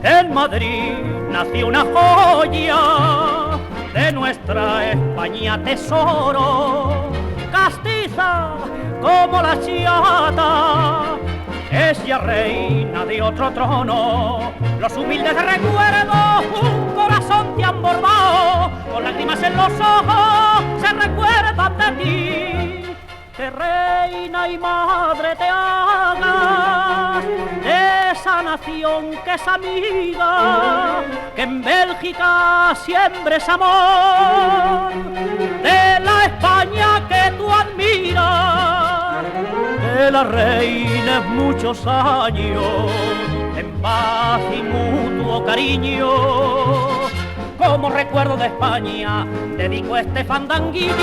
En Madrid nació una joya de nuestra España tesoro, castiza como la chiata, es ya reina de otro trono. Los humildes recuerdos, un corazón te han bordado, con lágrimas en los ojos se recuerdan de ti. Que reina y madre te hagas de esa nación que es amiga, que en Bélgica siembres amor, de la España que tú admiras, que la reines muchos años en paz y mutuo cariño. Como recuerdo de España dedico este fandanguillo.